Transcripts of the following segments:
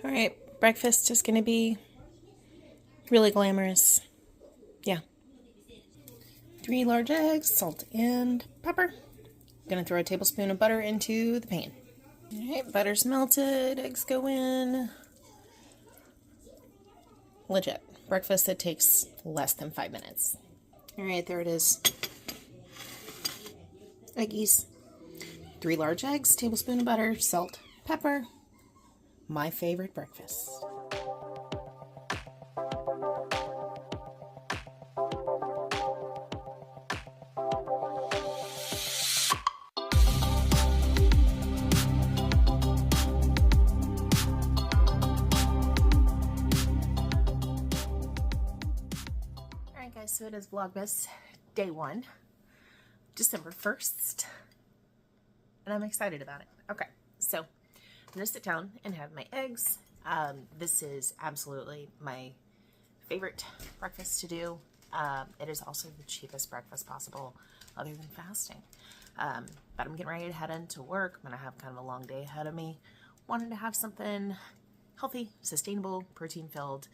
All right, breakfast is going to be really glamorous. Yeah. 3 large eggs, salt and pepper. I'm going to throw a tablespoon of butter into the pan. All right, butter's melted, eggs go in. Legit. Breakfast that takes less than 5 minutes. All right, there it is. Eggies. 3 large eggs, tablespoon of butter, salt, pepper. My favorite breakfast. Alright guys, so it is Vlogmas day 1, December 1st, and I'm excited about it. Okay, so I'm going to sit down and have my eggs. This is absolutely my favorite breakfast to do. It is also the cheapest breakfast possible other than fasting. But I'm getting ready to head into work. I'm going to have kind of a long day ahead of me. Wanted to have something healthy, sustainable, protein-filled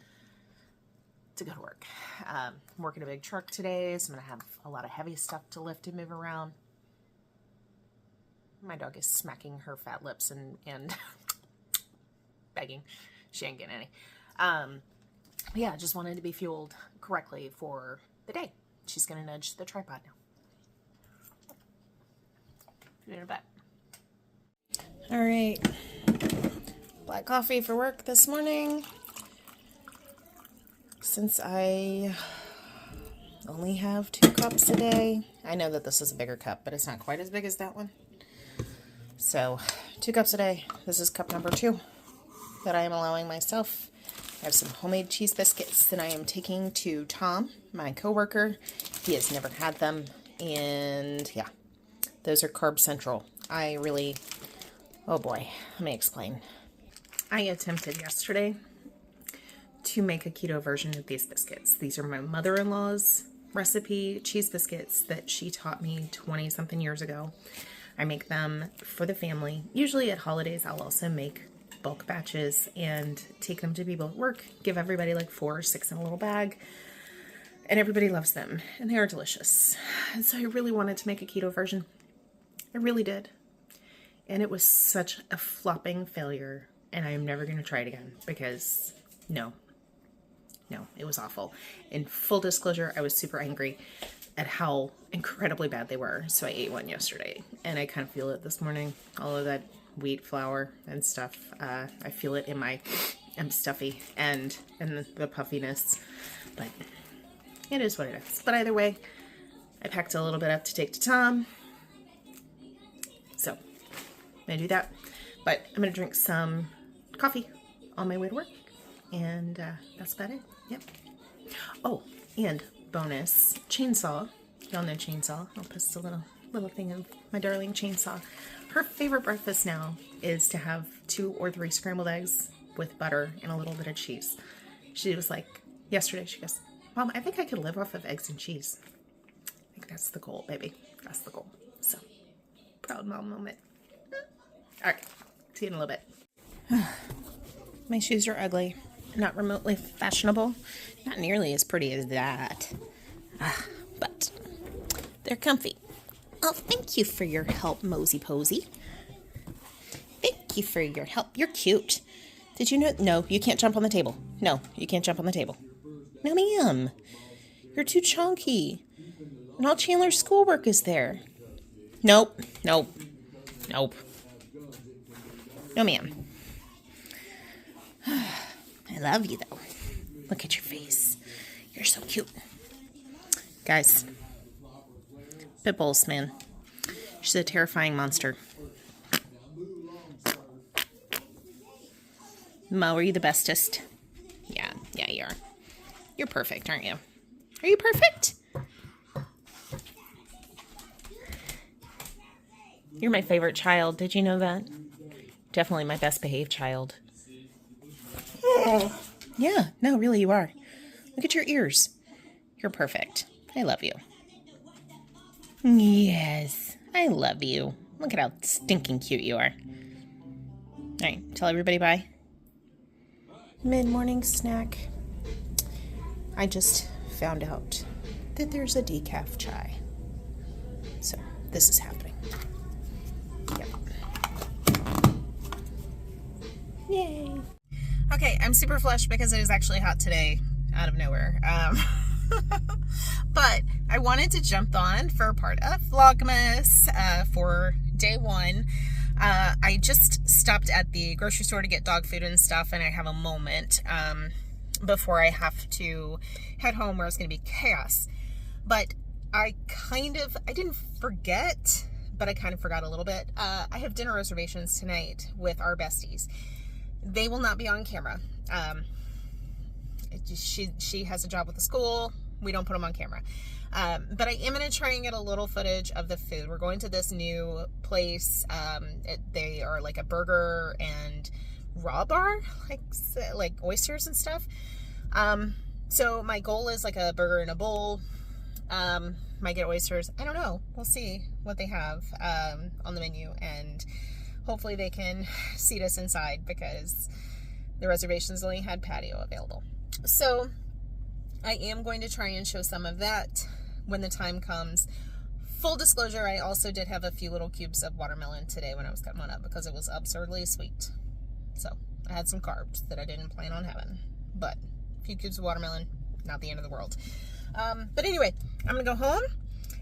to go to work. I'm working a big truck today, so I'm going to have a lot of heavy stuff to lift and move around. My dog is smacking her fat lips and begging. She ain't getting any. Yeah, just wanted to be fueled correctly for the day. She's going to nudge the tripod now. See you in a bit. All right. Black coffee for work this morning. Since I only have 2 cups a day, I know that this is a bigger cup, but it's not quite as big as that one. So 2 cups a day. This is cup number 2 that I am allowing myself. I have some homemade cheese biscuits that I am taking to Tom, my coworker. He has never had them, and yeah, those are Carb Central. Oh boy, let me explain. I attempted yesterday to make a keto version of these biscuits. These are my mother-in-law's recipe cheese biscuits that she taught me 20-something years ago. I make them for the family. Usually at holidays, I'll also make bulk batches and take them to people at work, give everybody like 4 or 6 in a little bag, and everybody loves them, and they are delicious. And so I really wanted to make a keto version. I really did. And it was such a flopping failure, and I am never going to try it again because no, it was awful. In full disclosure, I was super angry at how incredibly bad they were. So I ate one yesterday, and I kind of feel it this morning. All of that wheat flour and stuff, I feel it in my, I'm stuffy and the puffiness, but it is what it is. But either way, I packed a little bit up to take to Tom. So I'm gonna do that, but I'm gonna drink some coffee on my way to work, and that's about it. Yep. Oh, and bonus, chainsaw. Y'all know chainsaw. I'll post a little thing of my darling chainsaw. Her favorite breakfast now is to have 2 or 3 scrambled eggs with butter and a little bit of cheese. She was like, yesterday, she goes, Mom, I think I could live off of eggs and cheese. I think that's the goal, baby. That's the goal. So, proud mom moment. All right, see you in a little bit. My shoes are ugly. Not remotely fashionable. Not nearly as pretty as that. But they're comfy. Oh, thank you for your help, Mosey Posey. Thank you for your help. You're cute. Did you know? No, you can't jump on the table. No, you can't jump on the table. No, ma'am. You're too chunky. And all Chandler's schoolwork is there. Nope. No, ma'am. I love you, though. Look at your face. You're so cute. Guys, pit bulls, man. She's a terrifying monster. Mo, are you the bestest? Yeah, you are. You're perfect, aren't you? Are you perfect? You're my favorite child. Did you know that? Definitely my best behaved child. Yeah, no, really, you are. Look at your ears. You're perfect. I love you. Yes, I love you. Look at how stinking cute you are. All right, tell everybody bye. mid-morning snack. I just found out that there's a decaf chai. So this is happening. Yep. Yay. Okay, I'm super flushed because it is actually hot today out of nowhere. But I wanted to jump on for part of Vlogmas for day one. I just stopped at the grocery store to get dog food and stuff, and I have a moment before I have to head home where it's going to be chaos. But I didn't forget, but I kind of forgot a little bit. I have dinner reservations tonight with our besties. They will not be on camera. She has a job with the school. We don't put them on camera. But I am going to try and get a little footage of the food. We're going to this new place. They are like a burger and raw bar, like oysters and stuff. So my goal is like a burger in a bowl. Might get oysters. I don't know. We'll see what they have on the menu, and hopefully they can seat us inside because the reservations only had patio available. So I am going to try and show some of that when the time comes. Full disclosure, I also did have a few little cubes of watermelon today when I was cutting one up because it was absurdly sweet. So I had some carbs that I didn't plan on having, but a few cubes of watermelon, not the end of the world. But anyway, I'm going to go home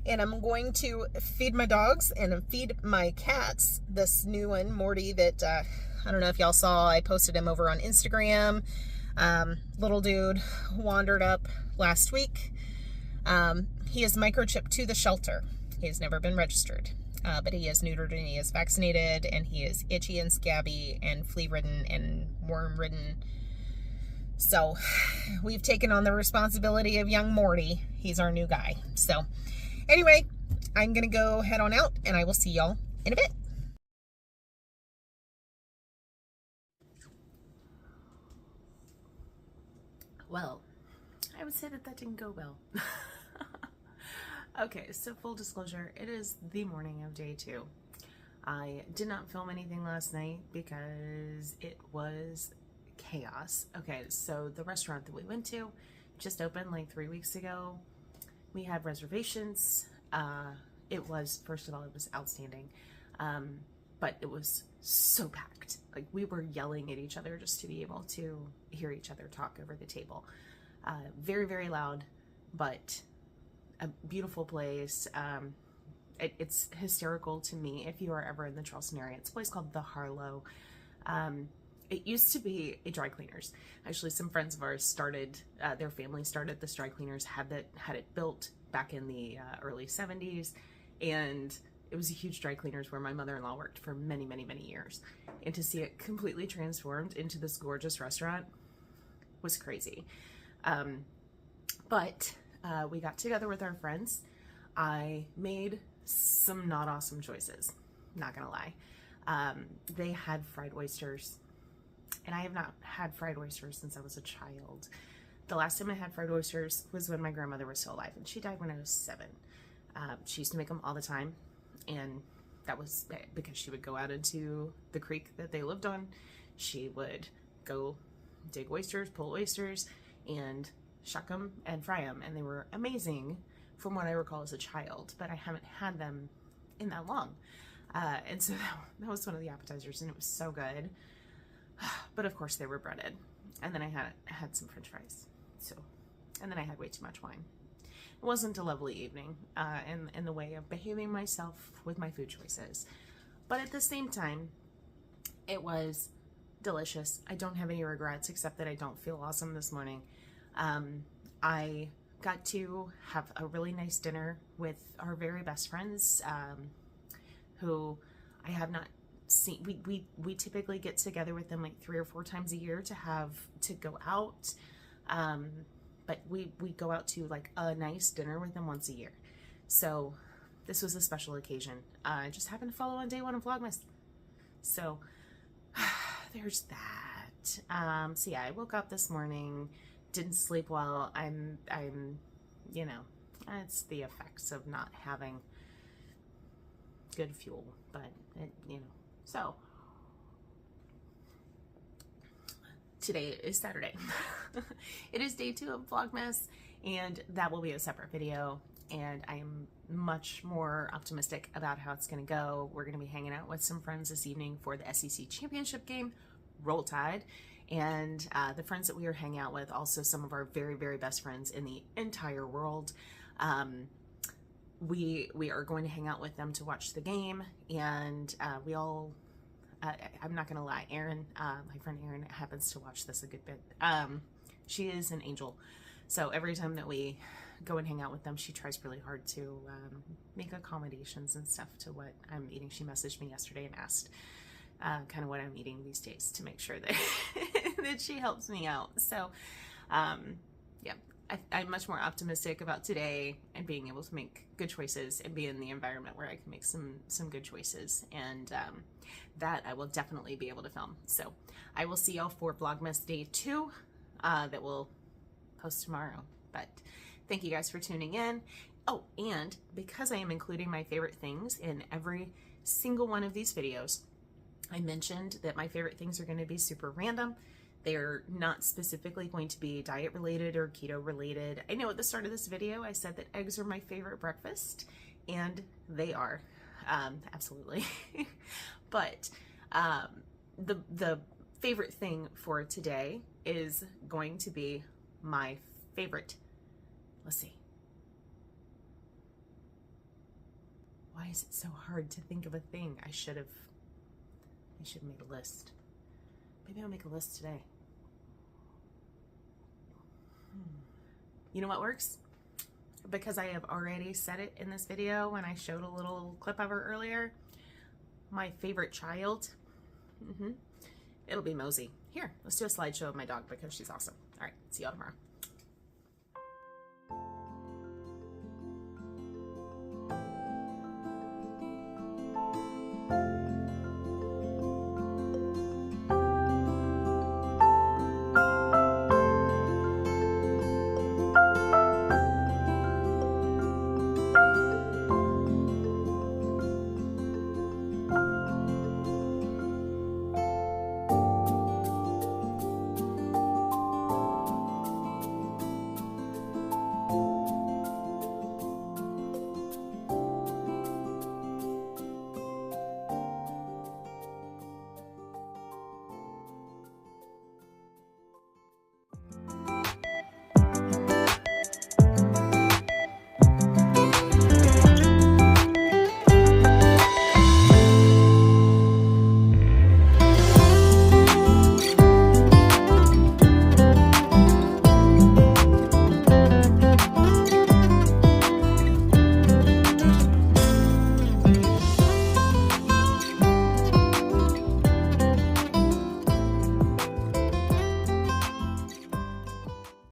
and I'm going to feed my dogs and feed my cats. This new one, Morty, that I don't know if y'all saw, I posted him over on Instagram. Little dude wandered up last week. He is microchipped to the shelter. He has never been registered, but he is neutered and he is vaccinated, and he is itchy and scabby and flea-ridden and worm-ridden. So we've taken on the responsibility of young Morty. He's our new guy. So anyway, I'm going to go head on out, and I will see y'all in a bit. Well, I would say that didn't go well. Okay, so full disclosure, it is the morning of day 2. I did not film anything last night because it was chaos. Okay, so the restaurant that we went to just opened like 3 weeks ago. We had reservations. It was, first of all, it was outstanding. But it was so packed. Like, we were yelling at each other just to be able to hear each other talk over the table. Very, very loud, but a beautiful place. It's hysterical to me if you are ever in the Charleston area. It's a place called the Harlow. It used to be a dry cleaners. Actually, some friends of ours started, their family started this dry cleaners, had it built back in the early 70s, and it was a huge dry cleaners where my mother-in-law worked for many, many, many years. And to see it completely transformed into this gorgeous restaurant was crazy. But we got together with our friends. I made some not awesome choices, not gonna lie. They had fried oysters, and I have not had fried oysters since I was a child. The last time I had fried oysters was when my grandmother was still alive, and she died when I was 7. She used to make them all the time, and that was because she would go out into the creek that they lived on. She would go dig oysters, pull oysters, and shuck them and fry them, and they were amazing from what I recall as a child, but I haven't had them in that long. And so that was one of the appetizers, and it was so good. But of course they were breaded. And then I had some french fries. And then I had way too much wine. It wasn't a lovely evening in the way of behaving myself with my food choices. But at the same time, it was delicious. I don't have any regrets except that I don't feel awesome this morning. I got to have a really nice dinner with our very best friends, who I have not seen. We typically get together with them like 3 or 4 times a year to go out. But we go out to like a nice dinner with them once a year. So this was a special occasion. I just happened to follow on day 1 of Vlogmas. So there's that. So yeah, I woke up this morning, didn't sleep well. I'm, you know, it's the effects of not having good fuel, but it, you know, so today is Saturday. It is day 2 of Vlogmas, and that will be a separate video. And I'm much more optimistic about how it's going to go. We're going to be hanging out with some friends this evening for the SEC Championship game, Roll Tide. And the friends that we are hanging out with, also some of our very, very best friends in the entire world. We are going to hang out with them to watch the game. And we all, I'm not going to lie, Erin, my friend Erin, happens to watch this a good bit. She is an angel. So every time that we go and hang out with them, she tries really hard to make accommodations and stuff to what I'm eating. She messaged me yesterday and asked kind of what I'm eating these days to make sure that that she helps me out. So yeah, I'm much more optimistic about today and being able to make good choices and be in the environment where I can make some good choices, and that I will definitely be able to film. So I will see y'all for Vlogmas Day 2 that will post tomorrow. But thank you guys for tuning in. Oh, and because I am including my favorite things in every single one of these videos, I mentioned that my favorite things are going to be super random. They're not specifically going to be diet related or keto related. I know at the start of this video I said that eggs are my favorite breakfast, and they are, absolutely. But the favorite thing for today is going to be my favorite. Let's see. Why is it so hard to think of a thing? I should have made a list. Maybe I'll make a list today. You know what works? Because I have already said it in this video when I showed a little clip of her earlier. My favorite child. It'll be Mosey. Here, let's do a slideshow of my dog because she's awesome. All right, see y'all tomorrow.